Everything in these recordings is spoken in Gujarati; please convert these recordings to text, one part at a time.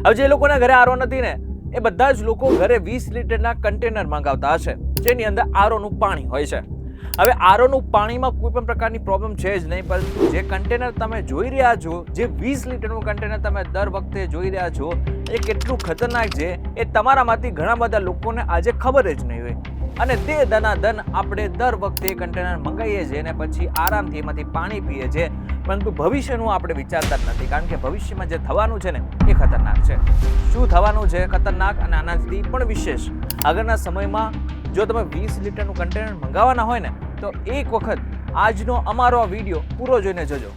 હવે જે લોકોના ઘરે આરો નથી ને એ બધા જ લોકો ઘરે 20 લીટરના કન્ટેનર મંગાવતા હશે જેની અંદર આરોનું પાણી હોય છે. હવે આરોનું પાણીમાં કોઈ પણ પ્રકારની પ્રોબ્લેમ છે જ નહીં, પરંતુ જે કન્ટેનર તમે જોઈ રહ્યા છો, જે 20 લીટરનું કન્ટેનર તમે દર વખતે જોઈ રહ્યા છો, એ કેટલું ખતરનાક છે એ તમારામાંથી ઘણા બધા લોકોને આજે ખબર જ નહીં હોય. અને તે દનાદન આપણે દર વખતે કન્ટેનર મંગાવીએ છીએ અને પછી આરામથી એમાંથી પાણી પીએ છીએ, પરંતુ ભવિષ્યનું આપણે વિચારતા જ નથી, કારણ કે ભવિષ્યમાં જે થવાનું છે ને એ ખતરનાક છે. શું થવાનું છે ખતરનાક, અને આનાથી પણ વિશેષ આગળના સમયમાં જો તમે 20 લીટરનું કન્ટેનર મંગાવવાના હોય ને તો એક વખત આજનો અમારો આ વિડીયો પૂરો જોઈને જજો.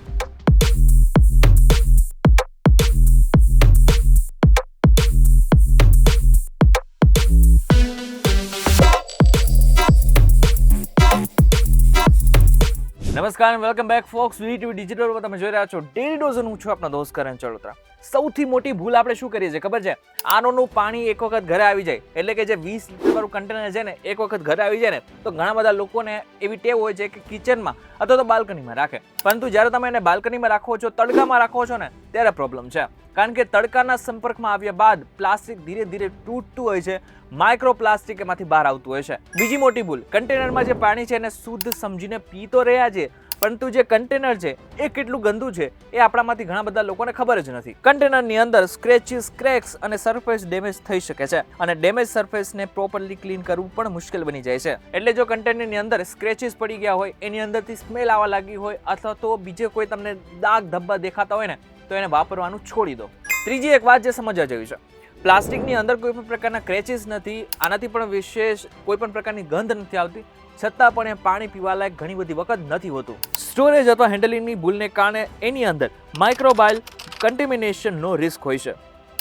નમસ્કાર, welcome back folks VTV digital પર તમે જોઈ રહ્યા છો ડેલી ડોઝ. હું છું આપનો દોસ્ત કરણ ચડોતરા. સૌથી મોટી ભૂલ આપણે શું કરીએ છીએ ખબર છે? આરોનું પાણી એક વખત ઘરે આવી જાય એટલે કે જે 20 લીટર વાળું કન્ટેનર છે ને એક વખત ઘરે આવી જાય ને તો ઘણા બધા લોકોને એવી ટેવ હોય છે કે કિચનમાં અથવા તો બાલ્કનીમાં રાખે, પરંતુ જ્યારે તમે એને બાલ્કનીમાં રાખો છો, તડકામાં રાખો છો ને ત્યારે પ્રોબ્લેમ છે, કારણ કે તડકાના સંપર્કમાં આવ્યા બાદ પ્લાસ્ટિક ધીરે ધીરે તૂટતું હોય છે, માઇક્રો પ્લાસ્ટિક એમાંથી બહાર આવતું હોય છે. બીજી મોટી ભૂલ, કન્ટેનરમાં જે પાણી છે એને શુદ્ધ સમજીને પી તો રહ્યા છે, પરંતુ જે કન્ટેનર છે એ કેટલું ગંદુ છે એ આપણામાંથી ઘણા બધા લોકોને ખબર જ નથી. કન્ટેનરની અંદર સ્ક્રેચીસ, ક્રેક્સ અને સરફેસ ડેમેજ થઈ શકે છે, અને ડેમેજ સરફેસને પ્રોપરલી ક્લીન કરવું પણ મુશ્કેલ બની જાય છે. એટલે જો કન્ટેનરની અંદર સ્ક્રેચીસ પડી ગયા હોય, એની અંદરથી સ્મેલ આવવા લાગી હોય, અથવા તો બીજે કોઈ તમને દાગ ધબ્બા દેખાતા હોય ને તો એને વાપરવાનું છોડી દો. ત્રીજી એક વાત જે સમજવા જેવી છે, પ્લાસ્ટિકની અંદર કોઈ પણ પ્રકારના ક્રેચીસ નથી, આનાથી પણ વિશેષ કોઈ પણ પ્રકારની ગંધ નથી આવતી, છતાં પણ એ પાણી પીવા લાયક ઘણી બધી વખત નથી હોતું. સ્ટોરેજ અથવા હેન્ડલિંગની ભૂલને કારણે એની અંદર માઇક્રોબાયલ કન્ટેમિનેશનનો રિસ્ક હોય છે.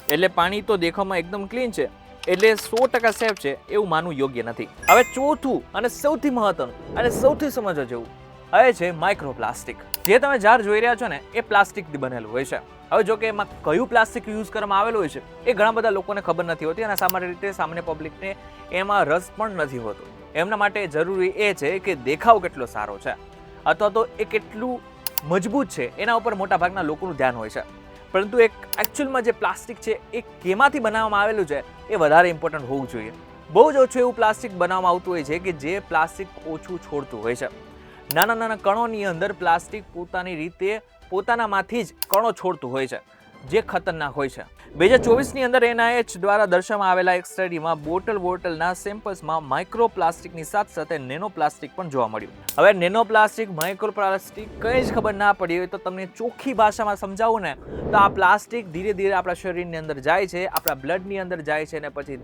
એટલે પાણી તો દેખાવમાં એકદમ ક્લીન છે, એટલે 100% સેફ છે એવું માનવું યોગ્ય નથી. હવે ચોથું અને સૌથી મહત્વનું અને સૌથી સમજવા જેવું હવે છે માઇક્રોપ્લાસ્ટિક. જે તમે જાર જોઈ રહ્યા છો ને એ પ્લાસ્ટિકથી બનેલું હોય છે. હવે જો કે એમાં કયું પ્લાસ્ટિક યુઝ કરવામાં આવેલું હોય છે એ ઘણા બધા લોકોને ખબર નથી હોતી, અને સામાન્ય રીતે સામાન્ય પબ્લિકને એમાં રસ પણ નથી હોતો. એમના માટે જરૂરી એ છે કે દેખાવ કેટલો સારો છે અથવા તો એ કેટલું મજબૂત છે એના ઉપર મોટા ભાગના લોકોનું ધ્યાન હોય છે, પરંતુ એક એકચ્યુઅલમાં જે પ્લાસ્ટિક છે એ કેમાંથી બનાવવામાં આવેલું છે એ વધારે ઇમ્પોર્ટન્ટ હોવું જોઈએ. બહુ જ ઓછું એવું પ્લાસ્ટિક બનાવવામાં આવતું હોય છે કે જે પ્લાસ્ટિક ઓછું છોડતું હોય છે. નાના નાના કણોની અંદર પ્લાસ્ટિક પોતાની રીતે પોતાનામાંથી જ કણો છોડતું હોય છે, જે ખતરનાક હોય છે. 2024ની અંદર NIH દ્વારા દર્શાવવામાં આવેલા એક સ્ટડીમાં બોટલના સેમ્પલ્સમાં માઇક્રોપ્લાસ્ટિકની સાથે સાથે નેનો પ્લાસ્ટિક પણ જોવા મળ્યું. હવે નેનો પ્લાસ્ટિક, માઇક્રોપ્લાસ્ટિક કંઈ જ ખબર ના પડી હોય તો તમને ચોખ્ખી ભાષામાં સમજાવું ને તો આ પ્લાસ્ટિક ધીરે ધીરે આપણા શરીરની અંદર જાય છે, આપણા બ્લડની અંદર જાય છે, અને પછી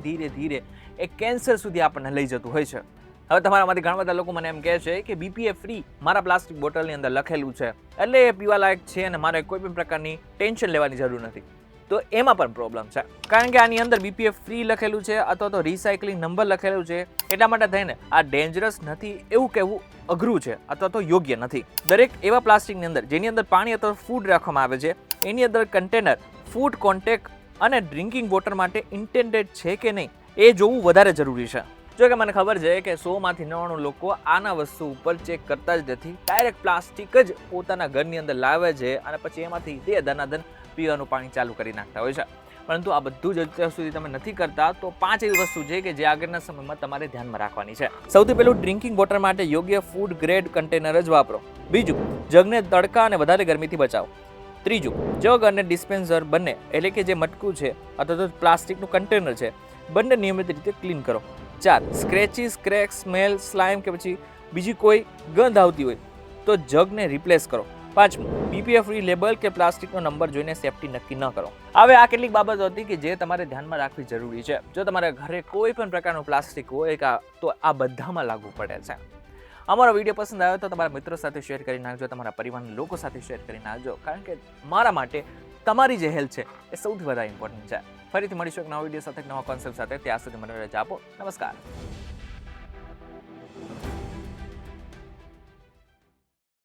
ધીરે ધીરે એ કેન્સર સુધી આપણને લઈ જતું હોય છે. હવે તમારામાંથી ઘણા બધા લોકો મને એમ કહે છે કે BPA ફ્રી મારા પ્લાસ્ટિક બોટલની અંદર લખેલું છે એટલે એ પીવા લાયક છે અને મારે કોઈ પણ પ્રકારની ટેન્શન લેવાની જરૂર નથી. તો એમાં પણ પ્રોબ્લેમ છે, કારણ કે આની અંદર BPA ફ્રી લખેલું છે અથવા તો રિસાયકલિંગ નંબર લખેલું છે, એટલા માટે થઈને આ ડેન્જરસ નથી એવું કહેવું અઘરું છે અથવા તો યોગ્ય નથી. દરેક એવા પ્લાસ્ટિકની અંદર જેની અંદર પાણી અથવા ફૂડ રાખવામાં આવે છે એની અંદર કન્ટેનર ફૂડ કોન્ટેક્ટ અને ડ્રિંકિંગ વોટર માટે ઇન્ટેન્ડેડ છે કે નહીં એ જોવું વધારે જરૂરી છે. જો કે મને ખબર છે કે 100માંથી 99 લોકો આના વસ્તુ ઉપર ચેક કરતા જ નથી, ડાયરેક્ટ પ્લાસ્ટિક જ પોતાના ઘરની અંદર લાવે છે અને પછી એમાંથી તે ધનાધન પીવાનું પાણી ચાલુ કરી નાખતા હોય છે. પરંતુ આ બધું જ અત્યાર સુધી તમે નથી કરતા તો 5 એવી વસ્તુ છે કે જે આગળના સમયમાં તમારે ધ્યાનમાં રાખવાની છે. સૌથી પહેલું, ડ્રિંકિંગ વોટર માટે યોગ્ય ફૂડ ગ્રેડ કન્ટેનર જ વાપરો. બીજું, જગને તડકા અને વધારે ગરમીથી બચાવો. ત્રીજું, જગ અને ડિસ્પેન્સર બંને એટલે કે જે મટકું છે અથવા તો પ્લાસ્ટિકનું કન્ટેનર છે બંને નિયમિત રીતે ક્લીન કરો. 4, સ્ક્રેચીસ, ક્રેક, સ્મેલ, સ્લાઇમ કે પછી બીજી કોઈ ગંધ આવતી હોય તો જગને રિપ્લેસ કરો. 5, BPA ફ્રી લેબલ કે પ્લાસ્ટિકનો નંબર જોઈને સેફટી નક્કી ન કરો. હવે આ કેટલીક બાબતો હતી કે જે તમારે ધ્યાનમાં રાખવી જરૂરી છે. જો તમારા ઘરે કોઈ પણ પ્રકારનું પ્લાસ્ટિક હોય તો આ બધામાં લાગુ પડે છે. અમારો વિડીયો પસંદ આવ્યો તો તમારા મિત્રો સાથે શેર કરી નાખજો, તમારા પરિવારના લોકો સાથે શેર કરી નાખજો, કારણ કે મારા માટે તમારી જે હેલ્થ છે એ સૌથી વધારે ઇમ્પોર્ટન્ટ છે. ફરીથી મળીશું એક નવા વિડીયો સાથે, નવા કોન્સેપ્ટ સાથે. ત્યાં સુધી મને રજા આપો. નમસ્કાર.